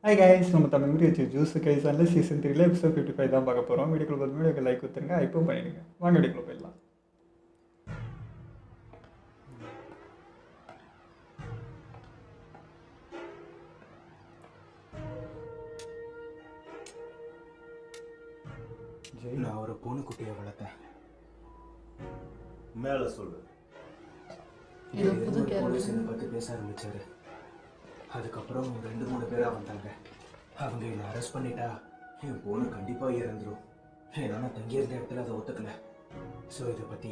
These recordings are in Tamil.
ஹாய் கைஸ், நம்ம தமிழ் மீடியா வச்சு ஜூஸ் கைஸானில் சீசன் 3 எபிசோட் 55 தான் பார்க்க போகிறோம். வீடியோக்குள்ள பார்த்து வீடியோக்கு லைக் கொடுத்துருங்க, ஐப்பும் பண்ணிடுங்க. வாங்க வீடியோக்குள்ள போயிடலாம். நான் ஒரு பூனைக்குட்டியை வளர்த்தேன். மேல சொல்லு. போலீஸ் என்னை பற்றி பேச ஆரம்பிச்சாரு. அதுக்கப்புறம் 2-3 பேரா வந்தாங்க. அவங்க என்னை அரெஸ்ட் பண்ணிட்டா என் பூனை கண்டிப்பாக இறந்துடும். ஏன்னா நான் தங்கியிருந்த இடத்துல அதை ஒத்துக்கல. ஸோ இதை பற்றி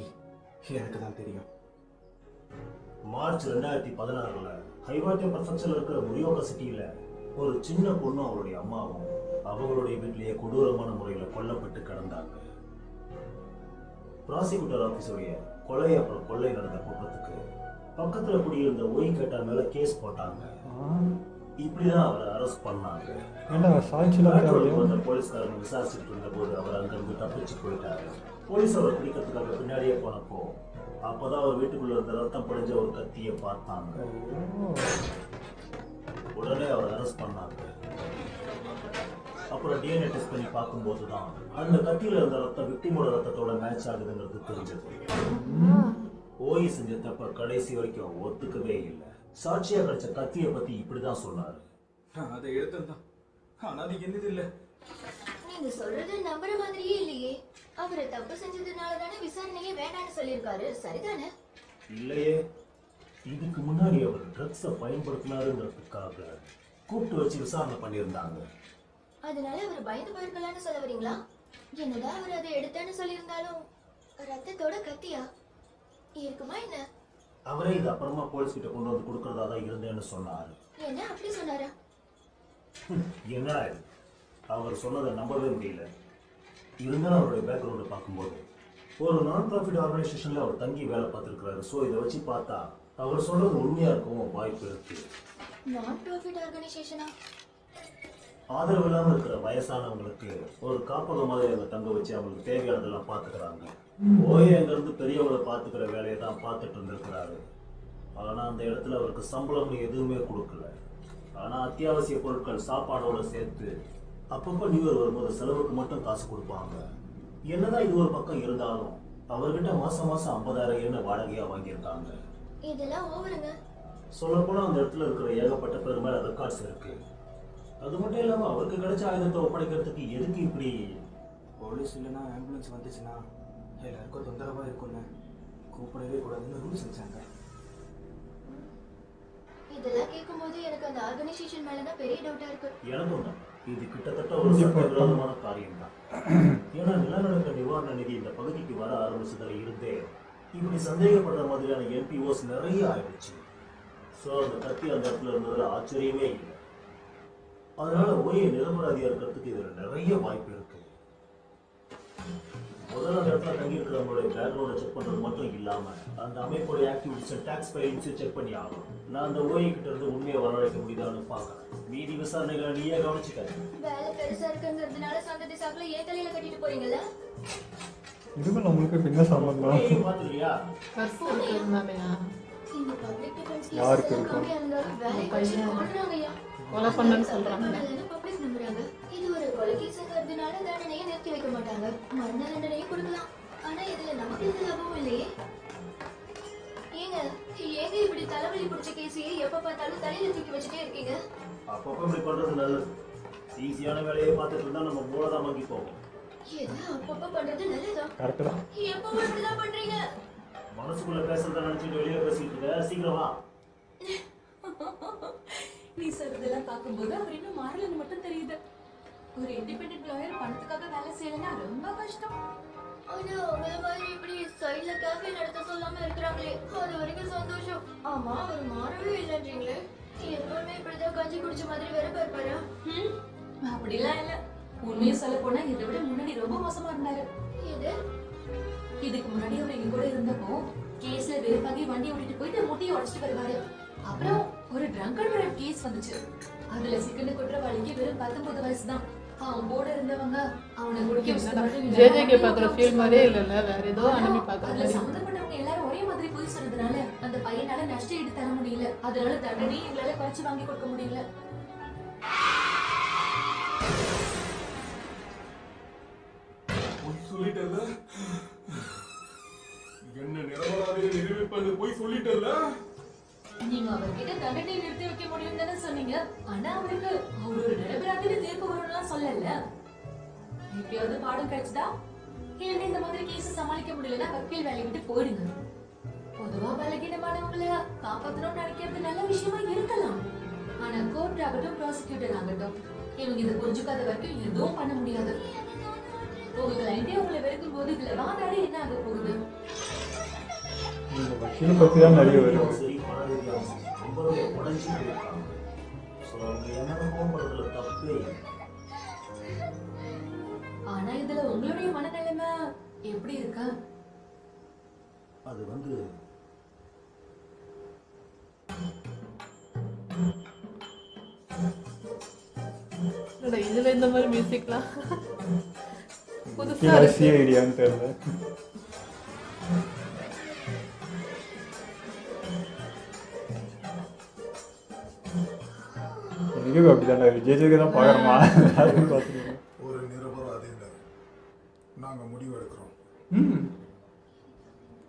எனக்கு தான் தெரியும். மார்ச் 2016 ஹைவாட்டே பர்ஃபெக்ஷனில் இருக்கிற முரியோகா சிட்டியில் ஒரு சின்ன பொண்ணும் அவளுடைய அம்மாவும் அவங்களுடைய வீட்டிலேயே கொடூரமான முறையில் கொல்லப்பட்டு கிடந்தாங்க. ப்ராசிக்யூட்டர் ஆஃபீஸுடைய கொலை அப்புறம் கொள்ளை நடந்த குற்றத்துக்கு பக்கத்தில் குடியிருந்த ஒய் கேட்டா மேல கேஸ் போட்டாங்க. இப்படிதான் அவரை அரெஸ்ட் பண்ணாங்க. வந்த போலீஸ்காரங்க விசாரிச்சுட்டு இருந்த போது அவர் அங்கிருந்து தப்பிச்சு போயிட்டாரு. போலீஸ் அவரை பிடிக்கிறதுக்காக பின்னாடியே போனப்போ அப்பதான் அவர் வீட்டுக்குள்ள இருந்த ரத்தம் படிஞ்ச ஒரு கத்தியை பார்த்தாங்க. உடனே அவர் அரெஸ்ட் பண்ணாங்க. அப்புறம் டிஎன்ஏ டெஸ்ட் பண்ணி பார்க்கும்போது தான் அந்த கத்தியில இருந்த ரத்தம் விக்டிமோட ரத்தத்தோட மேட்ச் ஆகுதுங்கிறது தெரிஞ்சது. ஓய் செஞ்ச தப்ப கடைசி வரைக்கும் ஒத்துக்கவே இல்லை. சாட்சியா கிடைச்ச கத்தியை பத்தி இப்படிதான் சொன்னாரு. நான் அதை எடுத்தேன், ஆனா அது என்னது இல்லை. நீங்க சொல்றது நம்புற மாதிரியே இல்லையே. அவரை தப்பு செஞ்சதுனால தானே விசாரணையே வேண்டாம்னு சொல்லியிருக்காரு, சரிதானே? இல்லையே, இதுக்கு முன்னாடி அவர் ட்ரக்ஸை பயன்படுத்தினாருங்கிறதுக்காக கூப்பிட்டு வச்சு விசாரணை பண்ணியிருந்தாங்க. அதனால அவர் பயந்து போயிருக்கலாம்னு சொல்ல வரீங்களா? என்னதான் அவர் அதை எடுத்தேன்னு சொல்லியிருந்தாலும் ரத்தத்தோட கத்தியா இருக்குமா என்ன? அவரே இது அப்புறமா போலீஸ் கிட்ட கொண்டு வந்து கொடுக்கறதா தான் இருந்தேன்னு சொன்னாரு. என்ன அப்படி சொன்னாரா? என்னடா இது, அவர் சொன்னதை நம்பவே முடியல. இருந்தாலும் அவருடைய பேக்ரவுண்டை பார்க்கும்போது ஒரு நான் ப்ராஃபிட் ஆர்கனைசேஷன்ல அவர் தங்கி வேலை பார்த்துருக்கிறாரு. ஸோ இதை வச்சு பார்த்தா அவர் சொல்றது உண்மையா இருக்கவும் வாய்ப்பு இருக்கு. நான் ப்ராஃபிட் ஆர்கனைசேஷனா? ஆதரவு இல்லாமல் இருக்கிற வயசானவங்களுக்கு ஒரு காப்பகம் மாதிரி அங்கே தங்க வச்சு அவங்களுக்கு தேவையானதெல்லாம் பார்த்துக்கிறாங்க. ஓயே அங்கிருந்து பெரியவங்களை பார்த்துக்கிற வேலையை தான் பார்த்துட்டு இருந்திருக்கிறாரு. ஆனால் அந்த இடத்துல அவருக்கு சம்பளம் எதுவுமே கொடுக்கல. ஆனால் அத்தியாவசிய பொருட்கள் சாப்பாடோட சேர்த்து அப்பப்போ நியூ இயர் வரும்போது செலவுக்கு மட்டும் காசு கொடுப்பாங்க. என்னதான் இது ஒரு பக்கம் இருந்தாலும் அவர்கிட்ட மாசம் 50,000 என்ன வாடகையா வாங்கியிருக்காங்க. இதெல்லாம் ஓவருங்க. சொல்லப்போனால் அந்த இடத்துல இருக்கிற ஏகப்பட்ட பேர் மேல ரெக்கார்ட்ஸ் இருக்கு. அது மட்டும் இல்லாமல் அவருக்கு கிடைச்ச ஆயுதத்தை ஒப்படைக்கிறதுக்கு எதுக்கு இப்படி? போலீஸ் இல்லைன்னா ஆம்புலன்ஸ் வந்துச்சுன்னா எல்லாருக்கும் தொந்தரவாக இருக்கும்ல, கூப்பிடவே கூடாதுன்னு ரூல்ஸ் வச்சாங்க. இதெல்லாம் கேட்கும்போது எனக்கு அந்த ஆர்கனைசேஷன் மேலதான் பெரிய டவுட்டா இருக்கு. எனக்கும் தான் இது கிட்டத்தட்ட ஒரு சட்டவிரோதமான காரியம் தான். ஏன்னா நிலநடுக்க நிவாரண நிதி இந்த பகுதிக்கு வர ஆரம்பிச்சதுல இருந்தே இப்படி சந்தேகப்படுற மாதிரியான என்பிஓஸ் நிறைய ஆயிடுச்சு. ஸோ அந்த கத்தி அந்த இடத்துல இருந்ததுல ஆச்சரியமே இல்லை. அதனால ஓயை நிரபராதியா இருக்கிறதுக்கு இதுல நிறைய வாய்ப்பு இருக்கு. முதல்ல அந்த இடத்துல தங்கி இருக்கிறவங்களுடைய பேக்ரவுண்டை செக் பண்றது மட்டும் இல்லாம அந்த அமைப்போட ஆக்டிவிட்டிஸ் டாக்ஸ் ஃபைலிங்ஸையும் செக் பண்ணி ஆகணும். நான் அந்த ஓயை கிட்ட இருந்து உண்மையை வரவழைக்க முடியுதான்னு பார்க்கறேன். மீதி விசாரணைகளை நீயே கவனிச்சுக்க. வேலை பெருசா இருக்குங்கிறதுனால சந்ததி சாக்குல ஏன் தலையில கட்டிட்டு போறீங்கல்ல? இதுக்கும் நம்மளுக்கு பின்ன சம்பந்தம் பாத்துக்கிறியா? இந்த பப்ளிக் டிஃபென்ஸ் யாருக்கு இருக்கும்? வேலை பையன் சொல்றாங்கய்யா. கொலை பண்ணன்னு சொல்றாங்க. பப்ளிக் நம்புறாங்க. இது ஒரு கொலை கேஸ்ங்கிறதுனால தண்டனையை நிறுத்தி வைக்க மாட்டாங்க, மரண தண்டனையை கொடுக்கலாம். ஆனா இதுல நமக்கு எந்த லாபமும் இல்லையே. ஏங்க ஏங்க இப்படி தலைவலி பிடிச்ச கேஸையே எப்ப பார்த்தாலும் தலையில தூக்கி வச்சுட்டே இருக்கீங்க? அப்பப்போ இப்படி பண்றது நல்லது. ஈஸியான வேலையை பார்த்துட்டு இருந்தா நம்ம மூலதான் வாங்கி போவோம். எது அப்பப்ப பண்றது நல்லதா? கரெக்ட் தான். எப்பவும் இப்படிதான் பண்றீங்க? மனசுக்குள்ள பேசுறத நினைச்சிட்டு வெளியில பேசிட்டு இருக்க, சீக்கிரம் வா. நீ சொல்றதெல்லாம் பார்க்கும்போது அவர் இன்னும் மாறலன்னு மட்டும் தெரியுது. ஒரு இண்டிபெண்டன்ட் லாயர் பணத்துக்காக வேலை செய்யலன்னா ரொம்ப கஷ்டம். ஆனா உங்களை மாதிரி இப்படி சைட்ல கேஃபே நடத்த சொல்லாம இருக்கிறாங்களே, அது வரைக்கும் சந்தோஷம். ஆமா அவர் மாறவே இல்லைன்றீங்களே. எப்பவுமே இப்படிதான் கஞ்சி குடிச்ச மாதிரி வேற பார்ப்பாரா? அப்படிலாம் இல்ல. உண்மையை சொல்ல போனா இதை விட முன்னாடி ரொம்ப மோசமா இருந்தாரு. எது? இதுக்கு முன்னாடி அவர் எங்க கூட இருந்தப்போ கேஸ்ல வெறுப்பாகி வண்டி ஓட்டிட்டு போயிட்டு முட்டையை உடைச்சிட்டு வருவாரு. அப்புறம் ஒரு ட்ரங்க் அண்ட் டிரைவ் கேஸ் வந்துச்சு. அதுல சிக்கன குற்றவாளிக்கு வெறும் 19 வயசு தான். அவன் கூட இருந்தவங்க அவனை குடிக்க ஜேஜேகே பாக்குற ஃபீல் மாதிரியே இல்லைல்ல, வேற ஏதோ அனிமி பாக்குற அதுல மாதிரி. சம்பந்தப்பட்டவங்க எல்லாரும் ஒரே மாதிரி போய் சொன்னதுனால அந்த பையனால நஷ்ட ஈடு தர முடியல. அதனால தண்டனையும் எங்களால குறைச்சு வாங்கி கொடுக்க முடியல. சொல்லிட்டல, என்ன நிரபராதியை நிரூபிப்பது போய் சொல்லிட்டல. நீங்க அவர்கிட்ட தண்டனை நிறுத்தி வைக்க முடியும் தானே சொன்னீங்க. ஆனா அவருக்கு அவர் ஒரு நிரபராதின்னு தீர்ப்பு வரும்லாம் சொல்லல. எப்படியாவது பாடம் கிடைச்சதா? இல்லைன்னா இந்த மாதிரி கேஸ் சமாளிக்க முடியலன்னா வக்கீல் வேலையை விட்டு போயிடுங்க. பொதுவா பலகீனமானவங்கள காப்பாற்றணும்னு நினைக்கிறது நல்ல விஷயமா இருக்கலாம். ஆனா கோர்ட் ஆகட்டும், ப்ராசிக்யூட்டர் ஆகட்டும், இவங்க இதை புரிஞ்சுக்காத வரைக்கும் எதுவும் பண்ண முடியாது. உங்க கிளைண்டே உங்களை வெறுக்கும் போது இதுல வாதாடி என்ன ஆக போகுது? இந்த வக்கீலை பற்றி தான் நிறைய வரும். சரி, மனரீதியாக ரொம்பவே உடஞ்சி போயிருக்காங்க. ஸோ அவங்க என்ன கோபப்படுறதுல தப்பே இல்லை. ஆனா இதுல உங்களுடைய மனநிலைமை எப்படி இருக்கா? அது வந்து இல்லடா, இதுல இந்த மாதிரி மியூசிக்லாம் புதுசா இருக்கு. ஐடியான்னு தெரியல. எனக்கும் அப்படிதான்டா, விஜய்க்கு தான் பார்க்குறோமா அதுவும் பார்த்துருக்கோம். ஒரு நிரபராதியினர் நாங்க முடிவு எடுக்கிறோம்.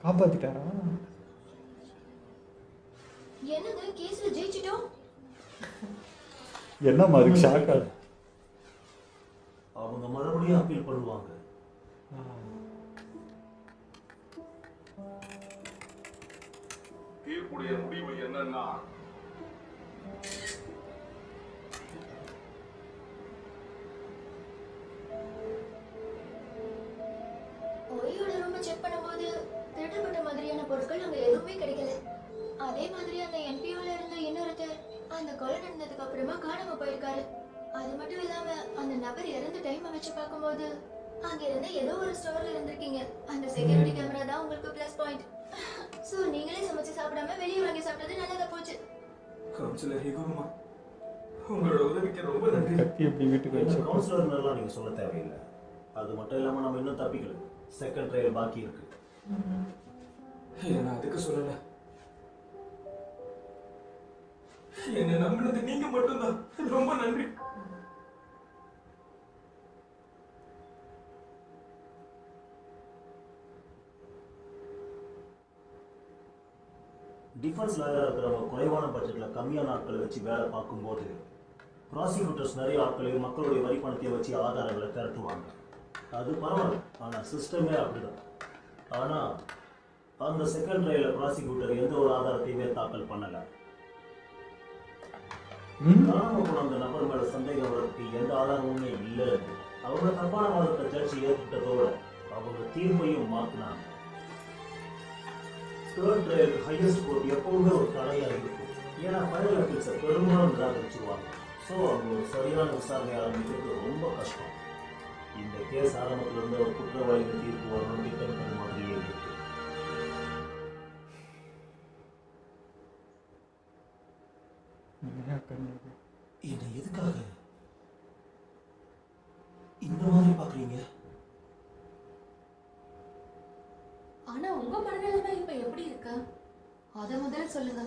காப்பாத்திட்டாரா? என்னங்க கேஸ்ல ஜெயிச்சிட்டோம்? என்னம்மா அதுக்கு ஷாக்கா? அவங்க மறுபடியும் அப்பீல் பண்ணுவாங்க. தீர்ப்புடைய முடிவு என்னன்னா, ஒய்யோட ரூமை செக் பண்ணும்போது திருடப்பட்ட மாதிரியான பொருட்கள் அங்க எதுவுமே கிடைக்கல. அதே மாதிரி அந்த என்பிஓல இருந்த இன்னொருத்தர் அந்த கொலை நடந்ததுக்கு அப்புறமா காணாம போயிருக்காரு. அது மட்டும் இல்லாம அந்த நபர் இறந்த டைமை வச்சு பார்க்கும்போது அங்க இருந்த ஏதோ ஒரு ஸ்டோர்ல இருந்திருக்கீங்க. அந்த செக்யூரிட்டி கேமரா தான் உங்களுக்கு பிளஸ் பாயிண்ட். சோ நீங்களே சமைச்சு சாப்பிடாம வெளியே வாங்கி சாப்பிட்டது நல்லதா போச்சு. கவுன்சிலர் ஹிகுருமா, உங்களோட உதவிக்கு ரொம்ப நன்றி. கத்தி எப்படி வீட்டுக்கு இந்த வச்சு கவுன்சிலர்லாம் நீங்க சொல்ல தேவையில்லை. அது மட்டும் இல்லாம நம்ம இன்னும் தப்பிக்கல. செகண்ட் ட்ரையல் பாக்கி இருக்கு. நான் அதுக்கு சொல்லல. என்ன நம்பினது நீங்க மட்டும்தான். ரொம்ப நன்றி. டிஃபென்ஸ் லாயராக இருக்கிறவங்க குறைவான பட்ஜெட்ல கம்மியான ஆட்களை வச்சு வேலை பார்க்கும்போது ப்ராசிக்யூட்டர்ஸ் நிறைய ஆட்களையும் மக்களுடைய வரி பணத்தையும் வச்சு ஆதாரங்களை திரட்டுவாங்க. அது பரவாயில்ல. ஆனால் சிஸ்டமே அப்படிதான். ஆனால் அந்த செகண்ட் ட்ரையல ப்ராசிக்யூட்டர் எந்த ஒரு ஆதாரத்தையுமே தாக்கல் பண்ணல. காணாம போன அந்த நபர் மேல சந்தேகம் வரதுக்கு எந்த ஆதாரமுமே இல்லை. அவங்க தப்பான வாதத்தை ஜட்ஜி ஏற்றுக்கிட்டதோட அவங்க தீர்ப்பையும் மாற்றினாங்க. தேர்ட் ட்ரையல் ஹையஸ்ட் கோர்ட் எப்பவுமே ஒரு தடையா இருக்கும். ஏன்னா ஃபைனல் அப்பீல்ஸை பெரும்பாலும் நிராகரிச்சிருவாங்க. ஸோ அவங்க ஒரு சரியான விசாரணை ஆரம்பிக்கிறது ரொம்ப கஷ்டம். இந்த கேஸ் ஆரம்பத்தில் இருந்த ஒரு குற்றவாளிகள் தீர்ப்பு வரணும் திட்டமிட்டது மாதிரியே இருக்கு. என்ன எதுக்காக இந்த மாதிரி பாக்குறீங்க? ஆனா உங்க மனநிலைமை இப்ப எப்படி இருக்கு? அத முதல்ல சொல்லுங்க.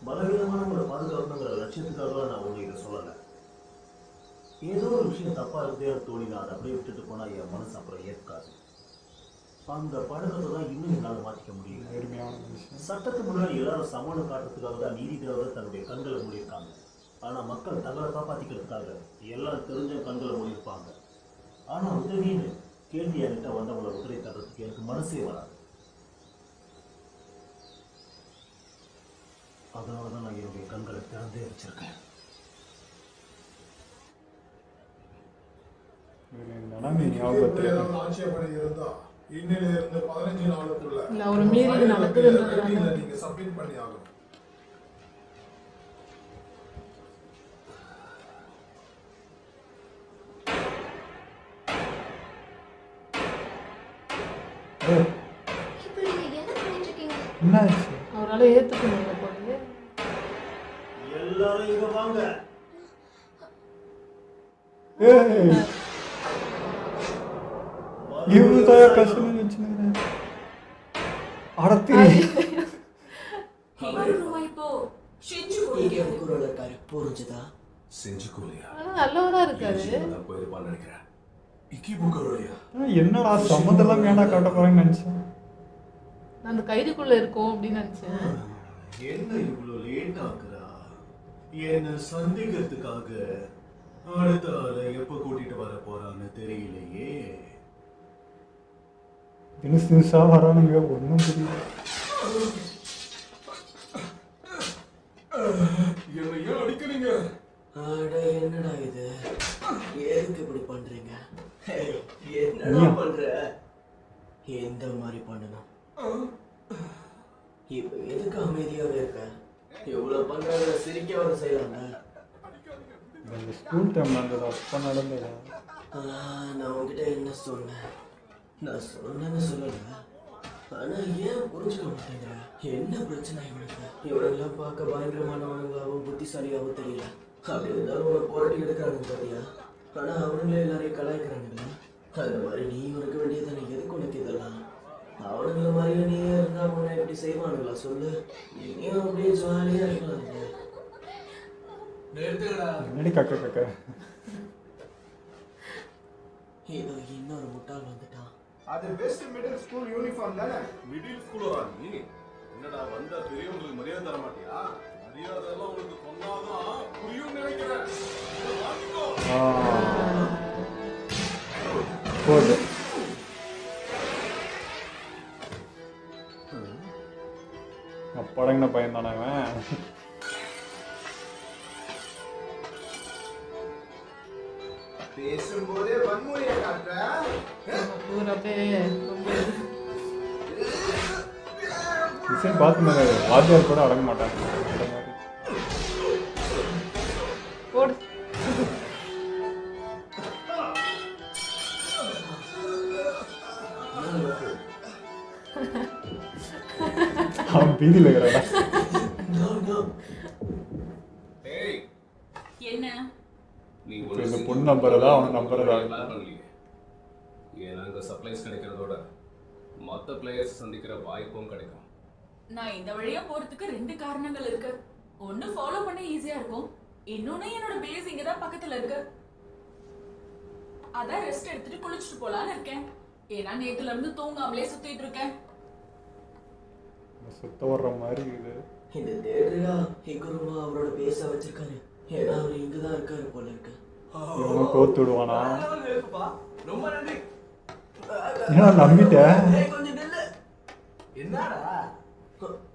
பலவீனமானவங்களை பாதுகாக்கணுங்கிற லட்சியத்துக்காக நான் உங்களுக்கு இதை சொல்லலை. ஏதோ ஒரு விஷயம் தப்பா இருக்குதே தோணினா அதை அப்படியே விட்டுட்டு போனா என் மனசு அப்புறம் ஏற்காது. அந்த பழக்கத்தை தான் இன்னும் என்னால் மாற்றிக்க முடியல. சட்டத்துக்கு முன்னாடி எல்லாரும் சமூகம் காட்டுறதுக்காக தான் நீதிபதிகள் தன்னுடைய கண்களை மூடியிருக்காங்க. ஆனால் மக்கள் தங்களை காப்பாற்றிக்கிறதுக்காக எல்லாம் தெரிஞ்ச கண்களை மூடியிருப்பாங்க. ஆனால் உதவின்னு கேள்வி என்கிட்ட வந்தவங்களை உதவி தர்றதுக்கு எனக்கு மனசே வராது. அதனால தான் நான் என்னுடைய கண்களை திறந்தே வச்சிருக்கேன். ஆட்சேபனை இருந்தா இன்னில இருந்து 15 நாளுக்குள்ள இல்ல ஒரு மீறி இது நடக்குதுன்றதுனால நீங்க சப்மிட் பண்ணி ஆகணும். இப்போ நீங்க என்ன பண்ணிட்டு இருக்கீங்க? என்னாச்சு? அவரால் ஏற்றுக்க முடியல போலயே. எல்லாரும் இங்க வாங்க. இவருதான் கஷ்டம் நினைச்சுக்கிறேன். அடத்தி ஹிகுருமா இப்போ செஞ்சுக்கோங்க. புரிஞ்சுதா? செஞ்சுக்கோலையா? ஆனா நல்லவரா இருக்காரு. போயிருப்பான்னு நினைக்கிறேன். இக்கிபுக்கரோயா என்னடா சம்மந்தெல்லாம் ஏன்டா காட்ட போறாங்கன்னு நினைச்சேன். நான் அந்த கைதுக்குள்ள இருக்கோம் அப்படின்னு நினைச்சேன். என்ன இவ்வளவு லேட் ஆகுறா? என்ன சந்திக்கிறதுக்காக அடுத்த ஆளை எப்ப கூட்டிட்டு வர போறான்னு தெரியலையே. தினுசு தினுசா வரானுங்க, ஒன்றும் புரியல. என்ன ஏன் அடிக்கிறீங்க? அட என்னடா இது? எதுக்கு இப்படி பண்றீங்க? என்னடா பண்ற? எந்த மாதிரி பண்ணணும்? இப்ப எதுக்கு அமைதியாவே இருக்க? இவ்வளவு பண்றத சிரிக்கவாத செய்யலாங்க. இந்த ஸ்கூல் டைம்ல இருந்தது அப்போ நடந்ததா? நான் உங்ககிட்ட என்ன சொன்னேன்? நான் சொன்னேன்னு சொல்லல. ஆனா ஏன் புரிஞ்சுக்க மாட்டேங்கிற? என்ன பிரச்சனை இவனுக்கு? இவனெல்லாம் பார்க்க பயங்கரமானவனுங்களாவும் புத்திசாலியாவும் தெரியல. அப்படி இருந்தாலும் உனக்கு போராட்டி எடுக்கிறானுங்க பாத்தியா? ஆனா அவனுங்களே எல்லாரையும் கலாய்க்கிறானுங்க. அந்த மாதிரி நீ உனக்கு வேண்டியதானே? எதுக்கு உனக்கு இதெல்லாம்? அவனுங்கள மாதிரியே நீ இருந்தா உன்னை எப்படி செய்வானுங்களா சொல்லு? நீயும் அப்படியே ஜாலியா இருக்கலாம். நிறுத்துக்கடா. என்னடி கக்க கக்க? இதோ இன்னொரு முட்டாள் வந்துட்டான். அது பெஸ்ட் மிடில் ஸ்கூல் யூனிஃபார்ம் தானே? மிடில் ஸ்கூலரா நீ? என்னடா வந்தா பெரியவங்களுக்கு மரியாதை தர மாட்டியா? மரியாதை எல்லாம் உங்களுக்கு சொன்னாதான் புரியும் நினைக்கிறேன். போது படங்கின பையன் தானே அவன். பேசும்போதே வன்முறையை காட்டுற. இவர் அப்படியே ரொம்ப டிசைன் பார்த்து வாத்தியார் கூட அடங்க மாட்டாங்க அந்த மாதிரி. போடு. அவன் பீதியில் இருக்கிறாடா. ஏய், என்ன நீ இப்போ இந்த பொண்ணு நம்புறதா அவன் நம்புறதா? ஏன்னா அங்கே சப்ளைஸ் கிடைக்கிறதோட மற்ற பிளேயர்ஸ் சந்திக்கிற வாய்ப்பும் கிடைக்கும். நான் இந்த வழியா போறதுக்கு 2 காரணங்கள் இருக்கு. ஒன்னு ஃபாலோ பண்ண ஈஸியா இருக்கும், இன்னொன்னு என்னோட பேஸ் இங்க தான் பக்கத்துல இருக்கு. அதான் ரெஸ்ட் எடுத்துட்டு குளிச்சுட்டு போலான்னு இருக்கேன். ஏன்னா நேத்துல இருந்து தூங்காமலே சுத்திட்டு இருக்கேன். சுத்த வர்ற மாதிரி இது. இந்த தேடுறா ஹிகுருமா அவரோட பேச வச்சிருக்காரு. ஏன்னா அவர் இங்கதான் இருக்காரு போல இருக்கு. இவனும் கோத்து விடுவானா? ரொம்ப நன்றி. ஏன்னா நம்பிட்டேன். கொஞ்சம் நில்லு. என்னடா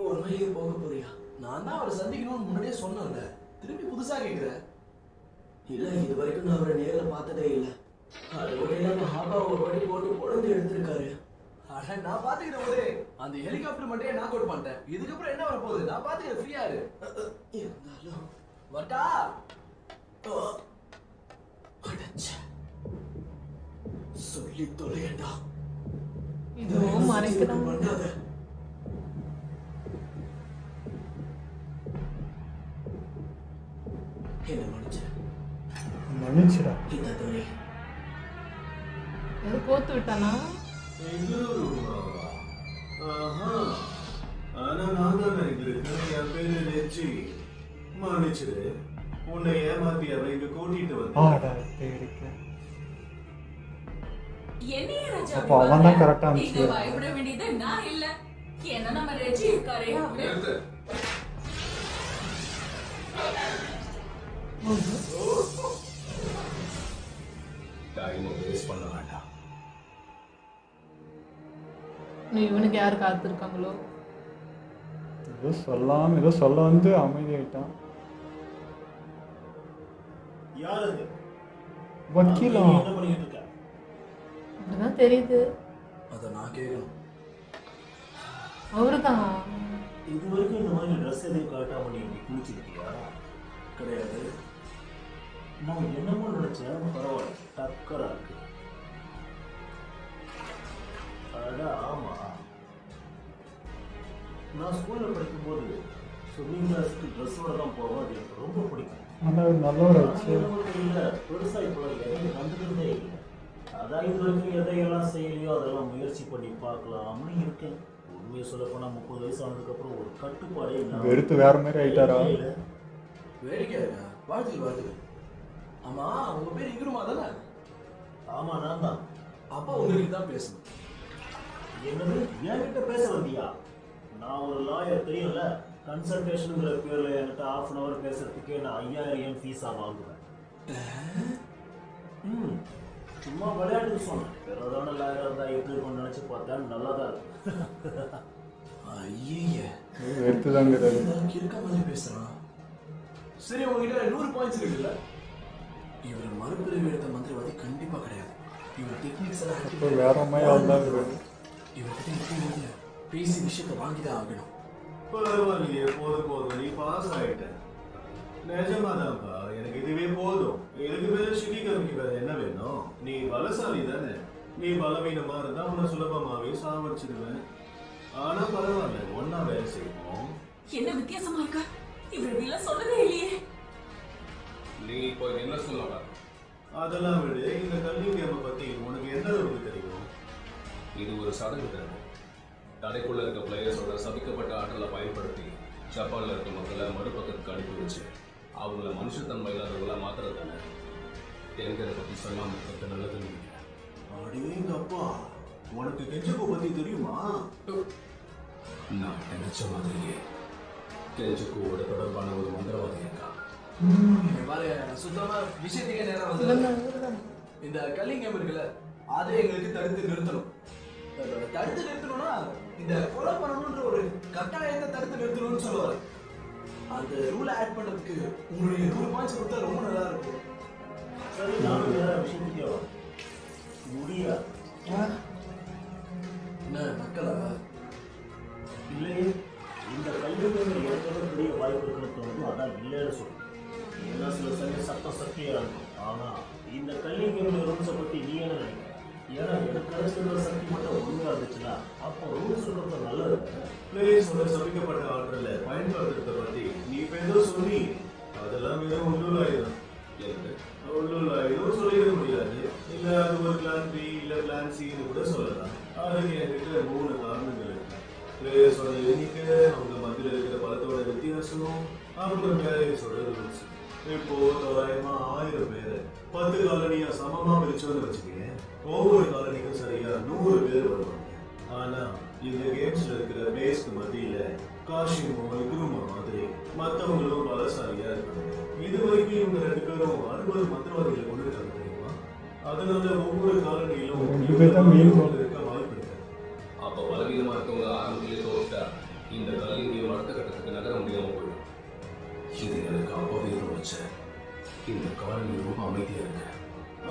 உண்மையிலேயே போக போறியா? நான் தான் அவரை சந்திக்கணும்னு முன்னாடியே சொன்னேன்ல. திரும்பி புதுசா கேக்குற? இல்ல, இது வரைக்கும் நான் அவரை நேர்ல பார்த்ததே இல்லை. அது கூட இல்லாம ஹாபா ஒரு படி போட்டு குழந்தை எடுத்திருக்காரு. அட நான் பாத்துக்கிறேன் போதே. அந்த ஹெலிகாப்டர் மட்டும் நான் கோட் பண்ணிட்டேன். இதுக்கப்புறம் என்ன வர போகுது? நான் பாத்துக்கிறேன், ஃப்ரீயா இரு. இருந்தாலும் வட்டா அடச்சே. சொல்லி தொலையண்டா. இதுவும் மறைக்கிறான். பண்ணாத. என்ன மன்னிச்சுடா. இந்த துணி எது கோத்து விட்டானா? ஆஹா. ஆனா நான் தான் இருக்கேன். என் பேரு ரெஜி. மன்னிச்சிரு. உன்னை ஏமாத்தி அவரை இங்க கூட்டிட்டு வந்து. ஆடா தேடிக்க. என்னைய ராஜா அப்போ அவன் தான் கரெக்டா நீங்க அனுப்பிச்சு. பயப்பட வேண்டியது நான் இல்ல. ஏன்னா நம்ம ரெஜி இருக்காரே அவரு. நிறுத்து. டைமை வேஸ்ட் பண்ண வேண்டாம். நீ இவனுக்கு யார் காத்திருக்காங்களோ? ஏதோ சொல்லாம ஏதோ சொல்ல வந்து அமைதியாயிட்டான். யார் அது? வக்கீலா? என்ன பண்ணிட்டு இருக்க? அப்படிதான் தெரியுது. அதை நான் கேட்கணும். அவருதான். இது வரைக்கும் இந்த மாதிரி ட்ரெஸ் எதையும் காட்டாம நீ இங்க குளிச்சிருக்கியா? கிடையாது. நான் என்னமோ நினைச்சேன். பரவாயில்ல, டக்கரா இருக்கு. அட ஆமா, நான் ஸ்கூல்ல படிக்கும்போது ஸ்விம்மிங் கிளாஸ்க்கு ட்ரெஸ்ஸோட தான் போவோம். அது எனக்கு ரொம்ப பிடிக்கும். ஆனால் நல்லவராச்சு. தெரியல, பெருசா இப்போ எதையும் கண்டுக்கிறதே இல்லை. அதான் இது வரைக்கும் எதையெல்லாம் செய்யலையோ அதெல்லாம் முயற்சி பண்ணி பார்க்கலாம்னு இருக்கேன். உண்மையை சொல்ல போனால் 30 வயசு ஆனதுக்கப்புறம் ஒரு கட்டுப்பாடே இல்லாம வெறுத்து வேற மாதிரி ஆயிட்டாரா? வேடிக்கை வாழ்த்துக்கு வாழ்த்துக்கு. ஆமா, உங்க பேர் இகுருமா தானே? ஆமா நான் தான். அப்பா உங்களுக்கு தான் பேசணும். என்னது என்கிட்ட பேச வந்தியா? நான் ஒரு லாயர் தெரியும்ல. கன்சல்டேஷனுங்கிற பேர்ல என்கிட்ட 1/2 hour பேசுறதுக்கே நான் 5000 ஃபீஸா வாங்குவேன். சும்மா விளையாட்டுக்கு சொன்னேன். பெரோடான லாயரா இருந்தா எப்படி இருக்கும்னு நினைச்சு பார்த்தா நல்லா தான் இருக்கு. ஐயே எடுத்துதாங்கிறாரு. இருக்க மாதிரி பேசுறான். சரி, உங்ககிட்ட 100 பாயிண்ட்ஸ் இருக்குல்ல? இவர் மறுபிறவி எடுத்த மந்திரவாதி கண்டிப்பா கிடையாது. இவர் டெக்னிக்ஸ் எல்லாம் இப்போ வேற மாதிரி ஆள் தான் இருக்கு. இவர்கிட்ட எப்படி பேசி விஷயத்தை வாங்கிதான் ஆகணும். பரவாயில்லையே, போதும் நீ பாஸ் ஆயிட்ட. நிஜமாதான்ப்பா, எனக்கு இதுவே போதும். இதுக்கு மேல சிட்டி கம்பெனி வேற என்ன வேணும்? நீ பலசாலி தானே. நீ பலவீனமா இருந்தா உன்னை சுலபமாவே சாவடிச்சிடுவேன். ஆனா பரவாயில்ல, ஒன்னா வேலை செய்வோம். என்ன வித்தியாசமா இருக்கா? இவர் இப்படிலாம் சொல்லவே இல்லையே. நீ இப்போ என்ன சொல்லலாம்? அதெல்லாம் விட இந்த கல்வி கேமை பத்தி உனக்கு எந்த அளவுக்கு தெரியும்? இது ஒரு சடங்கு திறமை. தடைக்குள்ள இருக்க பிளேயர்ஸோட சபிக்கப்பட்ட ஆற்றலை பயன்படுத்தி ஜப்பான்ல இருக்க மக்களை மறுபக்கத்துக்கு அனுப்பி வச்சு அவங்கள மனுஷத்தன்மை இல்லாதவங்களா மாத்திரம் தானே. எங்களை பத்தி சொல்லாம இருக்கிறது நல்லதுன்னு நினைக்கிறேன். அடேங்கப்பா, உனக்கு கெஞ்சகோ பத்தி தெரியுமா? நான் நினைச்ச மாதிரியே கெஞ்சகோவோட தொடர்பான ஒரு மந்திரவாதி இருக்கா. பாரு, சுத்தமா விஷயத்துக்கே நேரம் வந்து இந்த கல்லிங் கேம் இருக்குல்ல, அதை எங்களுக்கு தடுத்து நிறுத்தணும். தடுத்து நிறுத்தணும்னா இந்த கொலை பண்ணணும்ன்ற ஒரு கட்டாயத்தை தடுத்து நிறுத்தணும்னு சொல்லுவாரு. அந்த ரூலை ஆட் பண்றதுக்கு உங்களுடைய 100 பாயிண்ட்ஸ் கொடுத்தா ரொம்ப நல்லா இருக்கும். சரி, நானும் வேற விஷயத்துக்கே வரேன். முடியாது. என்ன மக்களா? இல்லையே, இந்த கல்விக்கு ஏற்கனவே பெரிய வாய்ப்பு இருக்குன்னு தோணுது. அதான் இல்லைன்னு சொல்றேன். ஏன்னா சில சமயம் சட்டம் சக்தியா இருக்கும். ஆனா இந்த கல்விக்கு ரூல்ஸை பத்தி நீ என்ன நினைக்கிற? ஏன்னா எனக்கு கிடைச்சிருந்த சக்தி மட்டும் ஒழுங்கா இருந்துச்சுன்னா அப்போ ரூல்ஸ் சொல்றது நல்லது. பிளேயர்ஸோட சபிக்கப்பட்ட ஆற்றலை பயன்படுத்துறத பத்தி நீ இப்ப ஏதோ சொல்லி அதெல்லாம் வெறும் உள்ளூராயுதம். உள்ளூராயுதம் சொல்லிட முடியாது. இல்ல அது ஒரு பிளான் பி இல்ல பிளான் சின்னு கூட சொல்லலாம். அதுக்கு என்கிட்ட 3 காரணங்கள் இருக்கு. பிளேயர்ஸோட எண்ணிக்கை, அவங்க மத்தியில் இருக்கிற பலத்தோட வித்தியாசம், அப்புறம் பிளேயர்ஸோட ரூல்ஸ். இப்போ தோராயமா 1000 பேரை 10 காலனியா சமமா பிரிச்சோன்னு வச்சுக்கேன். ஒவ்வொரு காலனிக்கும் சரியா 100 பேர் வருவாங்க. ஆனா இந்த கேம்ஸ்ல இருக்கிற பிளேயர்ஸ்க்கு மத்தியில காஷிமோ இக்ருமா மாதிரி மற்றவங்களும் பலசாலியா இருக்காங்க. இது வரைக்கும் இவங்க 2 பேரும் 60 மந்திரவாதிகளை கொண்டு இருக்காங்க தெரியுமா? அதனால ஒவ்வொரு காலனியிலும் இருக்க வாய்ப்பு இருக்கு. அப்ப பலவீனமா இருக்கவங்க ஆரம்பத்திலே தோற்றா இந்த கல்வியை அடுத்த கட்டத்துக்கு நகர முடியாம போயிடும். இது எனக்கு அப்பவே தோணுச்சு. இந்த காலனி ரொம்ப அமைதியா இருக்கு.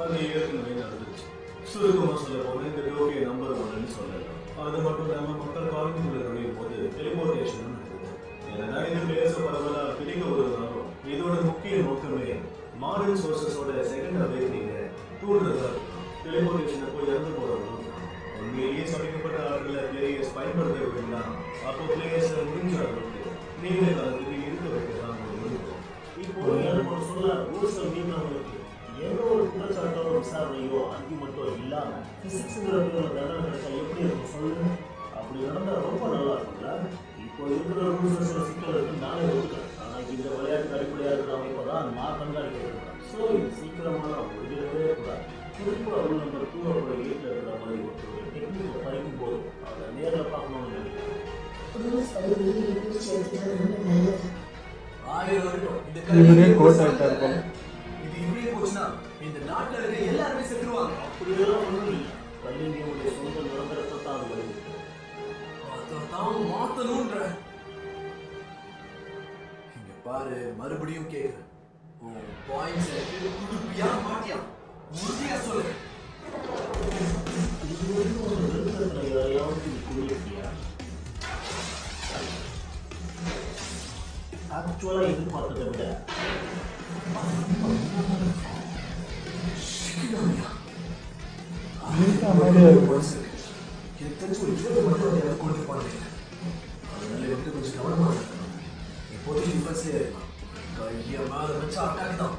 அது ஏற்கனவே நடந்துச்சு. சுருக்கமா சொல்ல போனா இந்த டோக்கியோ நம்பர் 1ன்னு சொல்லலாம். அது மட்டும் இல்லாம மக்கள் காலனிக்குள்ள நுழையும் போது டெலிபோர்டேஷன் நடக்குது. ஏன்னா இந்த பிளேயர்ஸை பரவலா பிடிக்க வருவதாலும் இதோட முக்கிய நோக்கமே மாடர்ன் சோர்சஸோட செகண்ட் அவேக்கனிங்க தூண்டுறதா இருக்கும். டெலிபோர்டேஷனை போய் இறந்து போறவங்களும் உண்மையிலேயே சமைக்கப்பட்ட ஆட்களை பிளேயர்ஸ் பயன்படுத்த வேண்டாம். அப்போ பிளேயர்ஸை முடிஞ்ச அளவுக்கு நீண்ட காலத்துக்கு இருக்க வைக்கலாம். இப்போ எனக்கு ஒரு சொல்ல ரூல்ஸை மீறினவங்களுக்கு எந்த ஒரு குற்றச்சாட்டோ விசாரணையோ ஆர்கியூமெண்ட்டோ இல்லாம பிசிக்ஸ்ங்கிற பேர்ல தண்டனை கிடைச்சா எப்படி இருக்கும் சொல்லு? அப்படி நடந்தா ரொம்ப நல்லா இருக்கும்ல. இப்போ இருக்கிற ரூல்ஸ் சில சிக்கல் இருக்கு, நானே ஒதுக்கிறேன். ஆனா இந்த விளையாட்டுக்கு அடிப்படையா இருக்கிற அமைப்பை தான் நான் கண்காணிக்கிறேன். ஸோ இது சீக்கிரமா முடியவே கூடாது. குறிப்பாக ரூல் நம்பர் 2/8 இருக்கிற மாதிரி ஒரு டெக்னிக்கை படிக்கும் போது அதை நேரில் பார்க்கணும்னு நினைக்கிறேன். ரூல்ஸ் படி பிரிச்சு எடுத்துக்கிறது ரொம்ப நல்லது. 1000 வருடம் இந்த இவரே கோட் ஆயிட்டா இருப்பாங்க. இது இப்படியே போச்சுன்னா இந்த நாட்டில் இருக்க எல்லாருமே செத்துருவாங்க. அப்படியெல்லாம் ஒன்றும் இல்லை. கல்வியுடைய சொந்த நிரந்தரத்தை தான் அது வருது. தான் மாத்தணும்ன்ற. இங்க பாரு, மறுபடியும் கேக்குறேன். உன் பாயிண்ட்ஸ் எனக்கு குடுப்பியா மாட்டியா? உறுதியா சொல்லு. இது வரைக்கும் ஒரு நிறுத்தத்தில் யாரையாவது கூறியிருக்கியா? ஆக்சுவலாக எதிர்பார்த்ததை விட எனக்கு தெரிஞ்சு ஒரு 20 மட்டும் அதை கொண்டு போனேன். அதனால எனக்கு கொஞ்சம் கவனமாக இருக்கணும். இப்போதைக்கு டிஃபென்ஸ்லேயே இருக்கலாம். கையை மேலே வச்சு அட்டாக் தான்.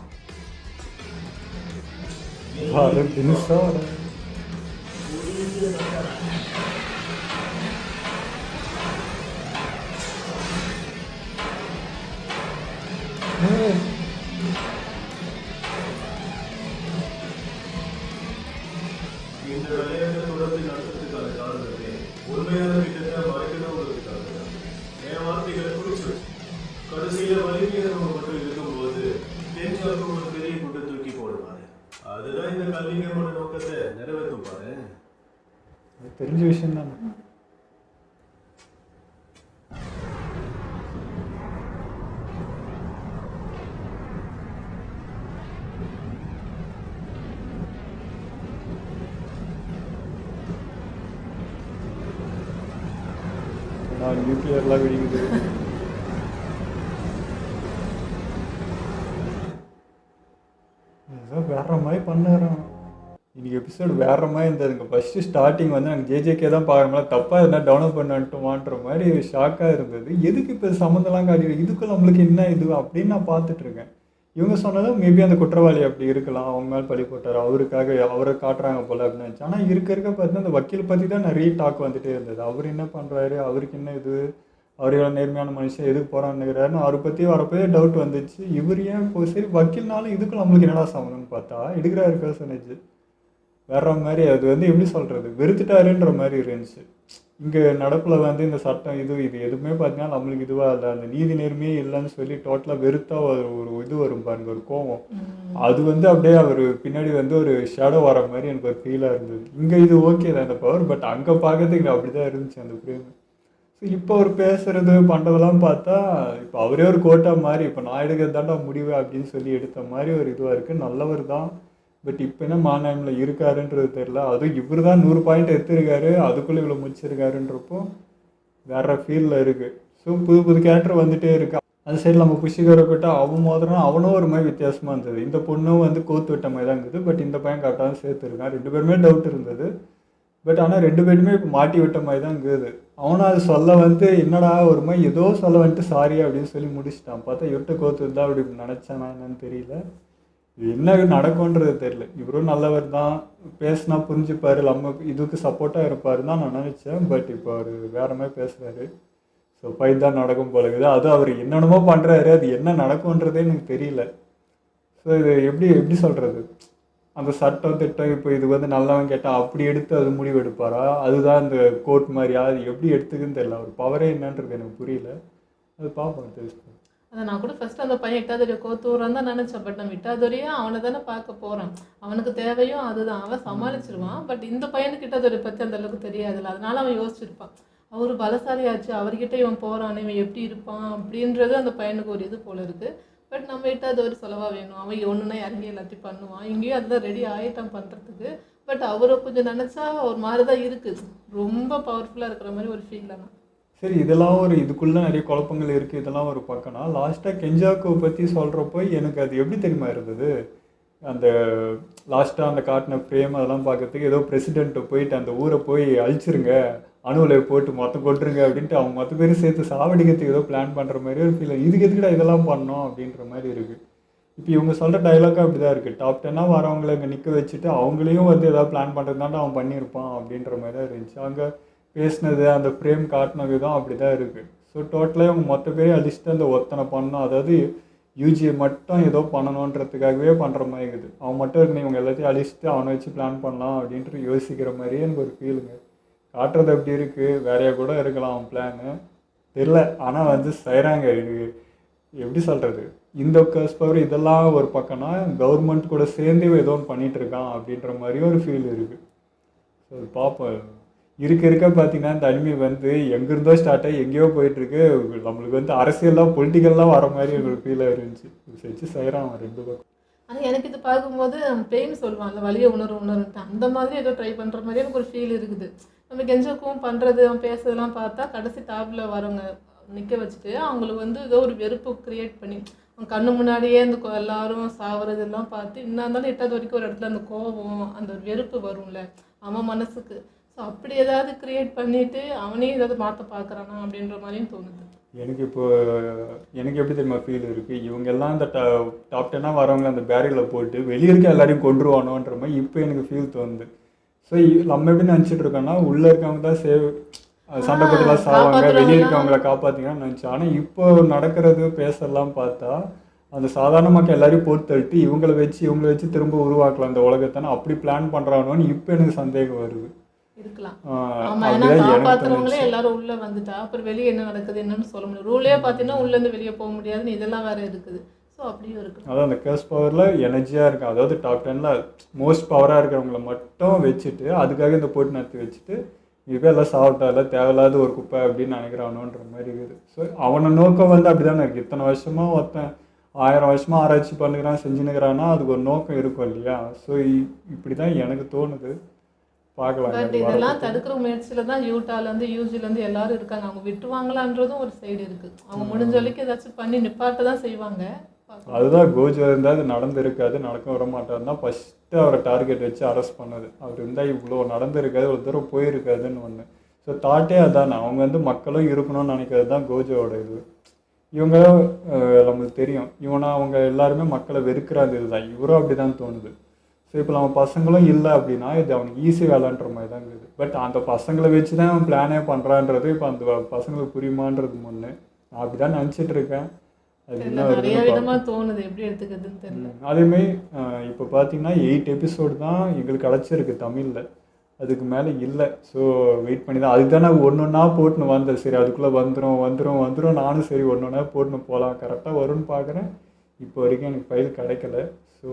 அது தினுசா உண்மையான திட்டத்தை மறைக்கணுங்கிறதுக்காக தான். என் வார்த்தைகளை குறிச்சு வச்சு கடைசியில வலிமையானவங்க மட்டும் இருக்கும்போது தெரிஞ்சவங்க ஒரு பெரிய குண்டை தூக்கி போடுவாரு. அதுதான் இந்த கல்விங்கரோட நோக்கத்தை நிறைவேற்றும் பாரு. அது தெரிஞ்ச விஷயம் தானே. நான் நியூக்ளியர்லாம் வெடிக்குது. ஏதோ வேற மாதிரி பண்ணுறான். இன்னைக்கு எபிசோடு வேற மாதிரி இருந்ததுங்க. ஃபர்ஸ்ட் ஸ்டார்டிங் வந்து நாங்கள் ஜேஜேகே தான் பார்க்குறோம்ல, தப்பாக எதனா டவுன்லோட் பண்ணிட்டோமான்ற மாதிரி ஷாக்காக இருந்தது. எதுக்கு இப்போ சம்மந்தம்லாம் காட்டி இதுக்கு நம்மளுக்கு என்ன இது அப்படின்னு நான் பார்த்துட்டு இருக்கேன். இவங்க சொன்னதும் மேபி அந்த குற்றவாளி அப்படி இருக்கலாம், அவங்க மேலே பழி போட்டார், அவருக்காக அவரை காட்டுறாங்க போல அப்படின்னு நினச்சி. ஆனால் இருக்க பார்த்தீங்கன்னா அந்த வக்கீல் பற்றி தான் நிறைய டாக் வந்துட்டே இருந்தது. அவர் என்ன பண்ணுறாரு, அவருக்கு என்ன இது, அவர் எவ்வளோ நேர்மையான மனுஷன், எதுக்கு போகிறான்னுங்கிறாருன்னு அவரை பற்றி வரப்போயே டவுட் வந்துச்சு. இவர் ஏன் இப்போ சரி வக்கீல்னாலும் இதுக்கும் நம்மளுக்கு என்னடா சம்மந்தம்னு பார்த்தா எடுக்கிறாரு பர்சனேஜ் வேற மாதிரி. அது வந்து எப்படி சொல்கிறது, வெறுத்துட்டாருன்ற மாதிரி இருந்துச்சு. இங்கே நடப்பில் வந்து இந்த சட்டம் இது எதுவுமே பார்த்தீங்கன்னா நம்மளுக்கு இதுவாக இல்லை, அந்த நீதி நேர்மையே இல்லைன்னு சொல்லி டோட்டலாக வெறுத்தா ஒரு இது வரும் பாருங்க, ஒரு கோவம். அது வந்து அப்படியே அவர் பின்னாடி வந்து ஒரு ஷேடோ வர மாதிரி எனக்கு ஒரு ஃபீலாக இருந்தது. இங்கே இது ஓகே தான் அந்த பவர், பட் அங்கே பார்க்கறதுக்கு அப்படி தான் இருந்துச்சு அந்த ஃப்ரேம். ஸோ இப்போ அவர் பேசுறது பண்ணுறதெல்லாம் பார்த்தா இப்போ அவரே ஒரு கோட்டாக மாதிரி, இப்போ நான் எடுக்கிறது தாண்டா முடிவு அப்படின்னு சொல்லி எடுத்த மாதிரி ஒரு இதுவாக இருக்குது. நல்லவர் தான், பட் இப்போ என்ன மாநாயமில் இருக்காருன்றது தெரில. அதுவும் இவர் தான் 100 பாயிண்ட் எடுத்துருக்காரு, அதுக்குள்ளே இவ்வளோ முடிச்சிருக்காருன்றப்போ வேற ஃபீலில் இருக்குது. ஸோ புது கேரக்டர் வந்துகிட்டே இருக்கு. அந்த சைடில் நம்ம புஷிகாரை போய்ட்டா அவன் மோதிரம் அவனும் ஒரு மாதிரி வித்தியாசமாக இருந்தது. இந்த பொண்ணும் வந்து கோத்து விட்ட மாதிரி தான் இருக்குது, பட் இந்த பையன் கரெக்டாக தான் சேர்த்துருக்கான். 2 பேருமே டவுட் இருந்தது, பட் ஆனால் 2 பேருமே இப்போ மாட்டி விட்ட மாதிரி தான் இருக்குது. அவனும் அது சொல்ல வந்து என்னடா ஒரு மாதிரி ஏதோ சொல்ல வந்துட்டு சாரி அப்படின்னு சொல்லி முடிச்சிட்டான். பார்த்தா இவர்கிட்ட கோத்து இருந்தால் அப்படி நினச்சானா என்னன்னு தெரியல. என்ன நடக்கும்ன்றது தெரியல. இவரும் நல்லவர் தான், பேசினா புரிஞ்சுப்பார், நம்ம இதுக்கு சப்போர்ட்டாக இருப்பார் தான் நான் நினச்சேன். பட் இப்போ அவர் வேற மாதிரி பேசுகிறாரு. ஸோ ஃபைட் தான் நடக்கும் போல இருக்குது. அதுவும் அவர் என்னென்னமோ பண்ணுறாரு, அது என்ன நடக்கும்ன்றதே எனக்கு தெரியல. ஸோ இது எப்படி சொல்கிறது, அந்த சட்டம் திட்டம் இப்போ இது வந்து நல்லவன் கேட்டால் அப்படி எடுத்து அது முடிவு எடுப்பாரா, அதுதான் இந்த கோர்ட் மாதிரியா, அது எப்படி எடுத்துக்குன்னு தெரியல. அவர் பவரே என்னன்றது எனக்கு புரியல. அது பார்ப்போம் தெரிஞ்சுக்கணும். அதை நான் கூட ஃபர்ஸ்ட் அந்த பையன் இட்டாதுரையை கோத்தூரான் தான் நினச்சேன். பட் நம்ம இட்டாதுரையே அவனை தானே பார்க்க போகிறான், அவனுக்கு தேவையும் அதுதான், அவன் சமாளிச்சிருவான். பட் இந்த பையனுக்கு இட்டாதுரை பற்றி அந்த அளவுக்கு தெரியாதுல்ல, அதனால அவன் யோசிச்சிருப்பான். அவர் பலசாலியாச்சு, அவர்கிட்ட இவன் போகிறான், இவன் எப்படி இருப்பான் அப்படின்றது அந்த பையனுக்கு ஒரு இது போல இருக்குது. பட் நம்ம இட்டாதுரை சொல்லவா வேணும், அவன் ஒன்றுனா இறங்கி எல்லாத்தையும் பண்ணுவான். இங்கேயும் அதுதான் ரெடி ஆகிட்டான் பண்ணுறதுக்கு. பட் அவரை கொஞ்சம் நினச்சா ஒரு மாதிரி தான் இருக்குது, ரொம்ப பவர்ஃபுல்லாக இருக்கிற மாதிரி ஒரு ஃபீல் தான். சரி, இதெல்லாம் ஒரு இதுக்குள்ளே நிறைய குழப்பங்கள் இருக்குது, இதெல்லாம் ஒரு பக்கம்னா லாஸ்ட்டாக கெஞ்சாக்கோ பற்றி சொல்கிறப்போ எனக்கு அது எப்படி தெரியுமா இருந்தது, அந்த லாஸ்ட்டாக அந்த காட்டின ஃப்ரேம் அதெல்லாம் பார்க்கறதுக்கு ஏதோ பிரசிடென்ட்டை போயிட்டு அந்த ஊரை போய் அழிச்சிருங்க, அணுவில் போட்டு மொத்தம் கொட்டுருங்க அப்படின்ட்டு அவங்க மொத்த பேரும் சேர்த்து சாவடிக்கிறதுக்கு ஏதோ பிளான் பண்ணுற மாதிரி ஒரு ஃபீல். இதுக்கு எதுக்குடா இதெல்லாம் பண்ணோம் அப்படின்ற மாதிரி இருக்குது. இப்போ இவங்க சொல்கிற டைலாக்காக அப்படி தான் இருக்குது. டாப் 10 வரவங்களை இங்கே நிற்க வச்சுட்டு அவங்களையும் வந்து எதாவது பிளான் பண்ணுறது தாண்டா அவன் பண்ணியிருப்பான் அப்படின்ற மாதிரி தான் இருந்துச்சு. அங்கே பேசினது அந்த ஃப்ரேம் காட்டினது தான் அப்படி தான் இருக்குது. ஸோ டோட்டலாக இவங்க மொத்த பேரே அழிச்சிட்டு அந்த ஒத்தனை பண்ணணும், அதாவது யூஜியை மட்டும் ஏதோ பண்ணணுன்றதுக்காகவே பண்ணுற மாதிரி இருக்குது. அவன் மட்டும் இருக்கு, இவங்க எல்லாத்தையும் அழிச்சிட்டு அவனை வச்சு பிளான் பண்ணலாம் அப்படின்ட்டு யோசிக்கிற மாதிரியே எனக்கு ஒரு ஃபீலுங்க. காட்டுறது அப்படி இருக்குது, வேறையாக கூட இருக்கலாம் அவன் பிளானு தெரில. ஆனால் வந்து செய்கிறாங்க. இது எப்படி சொல்கிறது, இந்த கர்ஸ் பவர் இதெல்லாம் ஒரு பக்கம்னா கவர்மெண்ட் கூட சேர்ந்து ஏதோ ஒன்று பண்ணிகிட்டு இருக்கான் அப்படின்ற மாதிரியும் ஒரு ஃபீல் இருக்குது. ஸோ பார்ப்போம். இருக்க பார்த்தீங்கன்னா இந்த அனிமி வந்து எங்கேருந்தோ ஸ்டார்ட் ஆகி எங்கேயோ போயிட்டுருக்கு. நம்மளுக்கு வந்து அரசியல்லாம் பொலிட்டிக்கல்லாம் வர மாதிரி ஒரு ஃபீலாக இருந்துச்சு. வச்சு செய்கிறான் 2 பக்கம். ஆனால் எனக்கு இது பார்க்கும்போது பெயின் சொல்லுவான், அந்த வலியை உணர்ந்துட்டு அந்த மாதிரி ஏதோ ட்ரை பண்ணுற மாதிரி எனக்கு ஒரு ஃபீல் இருக்குது. நம்ம கெஞ்சோக்கும் பண்ணுறது அவன் பேசுறதெல்லாம் பார்த்தா கடைசி டாப்பில் வரவங்க நிற்க வச்சுட்டு அவங்களுக்கு வந்து ஏதோ ஒரு வெறுப்பு க்ரியேட் பண்ணி அவன் கண்ணு முன்னாடியே இந்த எல்லாரும் சாவறதெல்லாம் பார்த்து இன்னும் இருந்தாலும் 8வது வரைக்கும் ஒரு இடத்துல அந்த கோபம் அந்த ஒரு வெறுப்பு வரும்ல அவன் மனசுக்கு. ஸோ அப்படி ஏதாவது க்ரியேட் பண்ணிவிட்டு அவனே ஏதாவது மாற்ற பார்க்குறானா அப்படின்ற மாதிரியும் தோணுது. எனக்கு எப்படி தெரியுமா ஃபீல் இருக்குது, இவங்க எல்லாம் இந்த டாப் 10 வரவங்க அந்த பேரியரில் போட்டு வெளியே இருக்க எல்லாரையும் கொண்டுருவானோன்ற மாதிரி இப்போ எனக்கு ஃபீல் தோணுது. ஸோ நம்ம எப்படி நினச்சிட்டு இருக்கோன்னா உள்ளே இருக்கவங்க தான் சண்டை போட்டுலாம் சாவாங்க, வெளியே இருக்கவங்களை காப்பாற்றிங்கன்னு நினச்சோம். ஆனால் இப்போ நடக்கிறது பேசலாம் பார்த்தா அந்த சாதாரண மக்கள் எல்லாரையும் போட்டு தள்ளிட்டு இவங்களை வச்சு திரும்ப உருவாக்கலாம் அந்த உலகத்தானே அப்படி பிளான் பண்ணுறானோன்னு இப்போ எனக்கு சந்தேகம் வருது. இருக்கலாம். ஆஹ் ஆமா, ஏன்னா அப்படிதான் எனக்கு காப்பாத்துறவங்களே தோணுச்சு. எல்லாரும் உள்ள வந்துட்டா அப்புறம் வெளியே என்ன நடக்குது என்னன்னு சொல்ல முடியும். ரூலே பார்த்தீங்கன்னா உள்ள இருந்து வெளியே போக முடியாதுன்னு இதெல்லாம் வேற இருக்குது. ஸோ அப்படியும் இருக்கு. அதான் அந்த கேர்ஸ் பவரில் எனர்ஜியாக இருக்கும். அதாவது டாப் 10ல் மோஸ்ட் பவராக இருக்கிறவங்கள மட்டும் வச்சுட்டு அதுக்காக இந்த போட்டி நடத்தி வச்சுட்டு இப்போ எல்லாம் சாப்பிட்டா எல்லாம் தேவையில்லாத ஒரு குப்பை அப்படின்னு நினைக்கிறானோன்ற மாதிரி இருக்குது. ஸோ அவனை நோக்கம் வந்து அப்படி தானே இருக்குது. இத்தனை வருஷமாக ஒருத்தன் 1000 வருஷமாக ஆராய்ச்சி பண்ணுகிறான் செஞ்சுனுக்கிறான்னா அதுக்கு ஒரு நோக்கம் இருக்கும் இல்லையா? ஸோ இப்படி தான் எனக்கு தோணுது. பார்க்கலாம். பட் எனக்கு இதெல்லாம் வரப்போகுது. தடுக்கிற முயற்சியில தான் யூட்டாலேருந்து யூஜிலேருந்து எல்லாரும் இருக்காங்க. அவங்க விட்டுருவாங்களான்றதும் ஒரு சைடு இருக்கு. அவங்க முடிஞ்ச வரைக்கும் ஏதாச்சும் பண்ணி நிப்பாட்ட தான் செய்வாங்க. பார்க்கலாம். அதுதான் கோஜோ இருந்தால் அது நடந்திருக்காது, நடக்க விட மாட்டாருன்னா ஃபஸ்ட்டு அவரை டார்கெட் வச்சு அரெஸ்ட் பண்ணது. அவர் இருந்தால் இவ்வளோ நடந்திருக்காது, ஒரு தூரம் போயிருக்காதுன்னு ஒன்று. ஸோ தாட்டே அதானே. அவங்க வந்து மக்களும் இருக்கணும்னு நினைக்கிறது தான் கோஜோவோட இது. இவங்க நம்மளுக்கு தெரியும் இவனா அவங்க எல்லாருமே மக்களை வெறுக்கிறாங்க. இதுதான் இவரும் அப்படி தான் தோணுது. ஸோ இப்போ நம்ம பசங்களும் இல்லை அப்படின்னா இது அவனுக்கு ஈஸி வேலைன்ற மாதிரி தான் இருக்குது. பட் அந்த பசங்களை வச்சு தான் அவன் பிளானே பண்ணுறான்றது இப்போ அந்த பசங்களுக்கு புரியுமான்றது முன்னே நான் அப்படி தான் நினச்சிட்டு இருக்கேன். அது தெரியல, இன்னும் நிறைய இருக்குன்னு விதமா தோணுது. எப்படி எடுத்துக்கிறதுன்னு தெரியல. அதேமாரி இப்போ பார்த்தீங்கன்னா 8 எபிசோடு தான் எங்களுக்கு கிடச்சிருக்கு தமிழில். அதுக்கு மேலே இல்லை. ஸோ வெயிட் பண்ணி தான் அதுக்கு தான் நான் ஒன்று ஒன்றா போட்டுன்னு வந்தேன். சரி அதுக்குள்ளே வந்துடும் நானும் சரி ஒன்று ஒன்றா போட்டுன்னு போகலாம் கரெக்டாக வரும்னு பார்க்குறேன். இப்போ வரைக்கும் எனக்கு ஃபைல் கிடைக்கல. ஸோ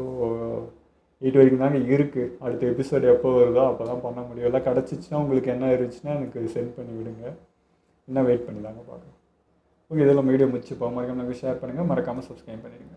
8 வரைக்கும் தாங்க இருக்குது. அடுத்த எபிசோடு எப்போ வருதோ அப்போ தான் பண்ண முடியும். எல்லாம் கிடச்சிச்சின்னா உங்களுக்கு என்ன இருந்துச்சுன்னா எனக்கு சென்ட் பண்ணி விடுங்க. இன்னும் வெயிட் பண்ணி தாங்க பார்க்கலாம். ஓகே, இதெல்லாம் வீடியோ முடிச்சுப்போம். மறக்காமல் ஷேர் பண்ணுங்கள், மறக்காமல் சப்ஸ்கிரைப் பண்ணிடுங்க.